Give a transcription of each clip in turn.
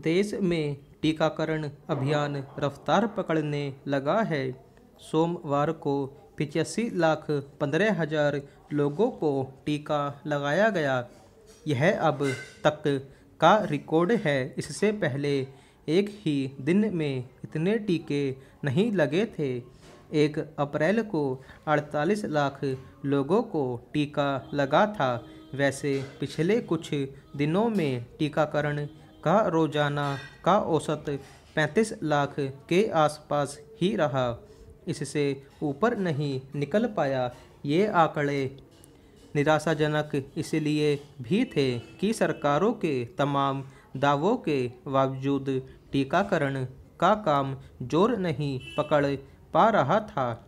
देश में टीकाकरण अभियान रफ्तार पकड़ने लगा है। सोमवार को 85,15,000 लोगों को टीका लगाया गया। यह अब तक का रिकॉर्ड है। इससे पहले एक ही दिन में इतने टीके नहीं लगे थे। 1 अप्रैल को 48 लाख लोगों को टीका लगा था। वैसे पिछले कुछ दिनों में टीकाकरण का रोजाना का औसत 35 लाख के आसपास ही रहा। इससे ऊपर नहीं निकल पाया। ये आंकड़े निराशाजनक इसलिए भी थे कि सरकारों के तमाम दावों के बावजूद टीकाकरण का काम जोर नहीं पकड़ पा रहा था।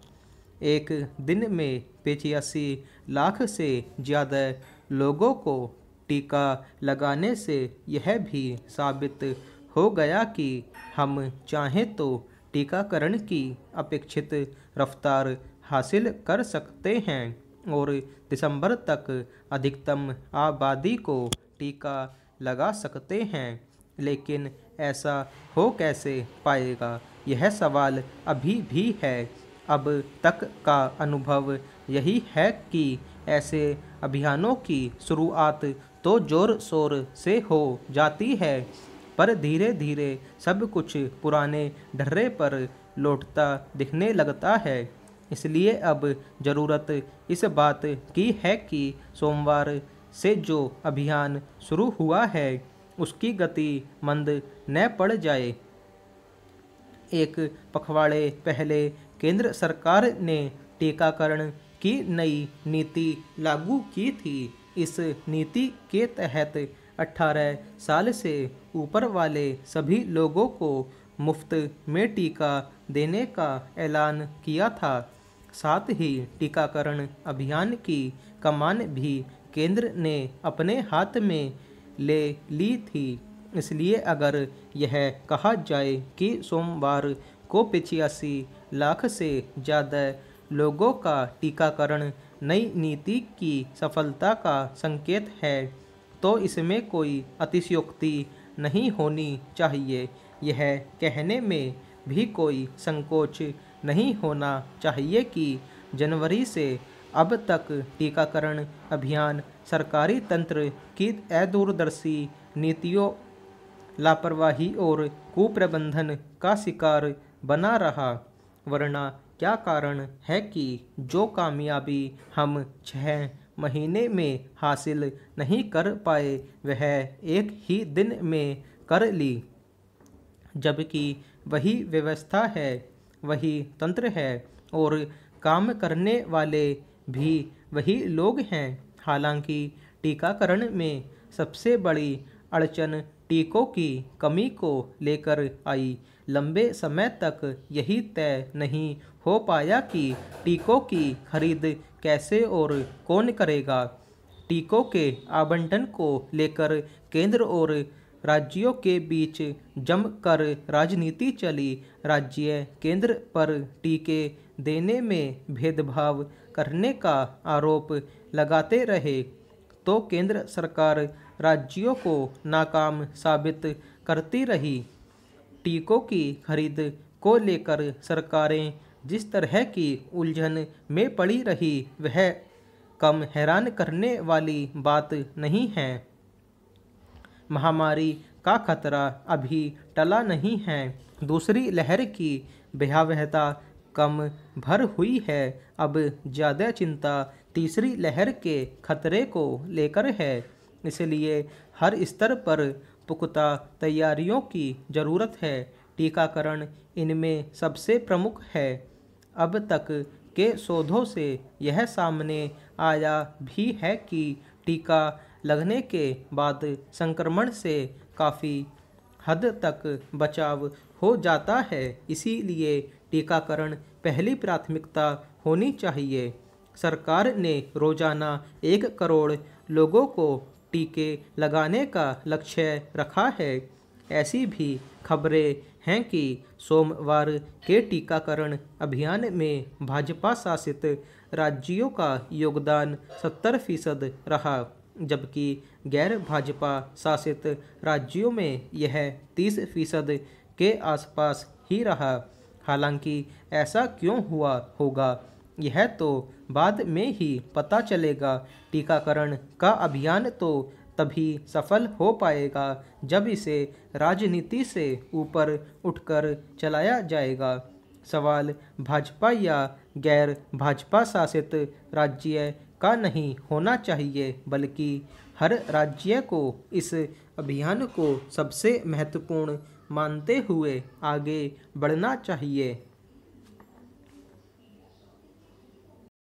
एक दिन में 85 लाख से ज़्यादा लोगों को टीका लगाने से यह भी साबित हो गया कि हम चाहें तो टीकाकरण की अपेक्षित रफ्तार हासिल कर सकते हैं और दिसंबर तक अधिकतम आबादी को टीका लगा सकते हैं। लेकिन ऐसा हो कैसे पाएगा, यह सवाल अभी भी है। अब तक का अनुभव यही है कि ऐसे अभियानों की शुरुआत तो जोर शोर से हो जाती है, पर धीरे धीरे सब कुछ पुराने ढर्रे पर लौटता दिखने लगता है। इसलिए अब ज़रूरत इस बात की है कि सोमवार से जो अभियान शुरू हुआ है उसकी गति मंद न पड़ जाए। एक पखवाड़े पहले केंद्र सरकार ने टीकाकरण की नई नीति लागू की थी। इस नीति के तहत 18 साल से ऊपर वाले सभी लोगों को मुफ्त में टीका देने का ऐलान किया था। साथ ही टीकाकरण अभियान की कमान भी केंद्र ने अपने हाथ में ले ली थी। इसलिए अगर यह कहा जाए कि सोमवार को 85 लाख से ज़्यादा लोगों का टीकाकरण नई नीति की सफलता का संकेत है, तो इसमें कोई अतिशयोक्ति नहीं होनी चाहिए। यह कहने में भी कोई संकोच नहीं होना चाहिए कि जनवरी से अब तक टीकाकरण अभियान सरकारी तंत्र की अदूरदर्शी नीतियों, लापरवाही और कुप्रबंधन का शिकार बना रहा। वरना क्या कारण है कि जो कामयाबी हम 6 महीने में हासिल नहीं कर पाए वह एक ही दिन में कर ली, जबकि वही व्यवस्था है, वही तंत्र है और काम करने वाले भी वही लोग हैं। हालांकि टीकाकरण में सबसे बड़ी अड़चन टीकों की कमी को लेकर आई। लंबे समय तक यही तय नहीं हो पाया कि टीकों की खरीद कैसे और कौन करेगा। टीकों के आवंटन को लेकर केंद्र और राज्यों के बीच जमकर राजनीति चली। राज्य केंद्र पर टीके देने में भेदभाव करने का आरोप लगाते रहे, तो केंद्र सरकार राज्यों को नाकाम साबित करती रही। टीकों की खरीद को लेकर सरकारें जिस तरह की उलझन में पड़ी रही वह कम हैरान करने वाली बात नहीं है। महामारी का खतरा अभी टला नहीं है। दूसरी लहर की भयावहता कम भर हुई है। अब ज़्यादा चिंता तीसरी लहर के खतरे को लेकर है। इसलिए हर स्तर पर पुख्ता तैयारियों की ज़रूरत है। टीकाकरण इनमें सबसे प्रमुख है। अब तक के शोधों से यह सामने आया भी है कि टीका लगने के बाद संक्रमण से काफ़ी हद तक बचाव हो जाता है। इसीलिए टीकाकरण पहली प्राथमिकता होनी चाहिए। सरकार ने रोजाना 1 करोड़ लोगों को टीके लगाने का लक्ष्य रखा है। ऐसी भी खबरें हैं कि सोमवार के टीकाकरण अभियान में भाजपा शासित राज्यों का योगदान 70% रहा। जबकि गैर भाजपा शासित राज्यों में यह 30% के आसपास ही रहा। हालांकि ऐसा क्यों हुआ होगा, यह तो बाद में ही पता चलेगा। टीकाकरण का अभियान तो तभी सफल हो पाएगा जब इसे राजनीति से ऊपर उठकर चलाया जाएगा। सवाल भाजपा या गैर भाजपा शासित राज्य का नहीं होना चाहिए, बल्कि हर राज्य को इस अभियान को सबसे महत्वपूर्ण मानते हुए आगे बढ़ना चाहिए।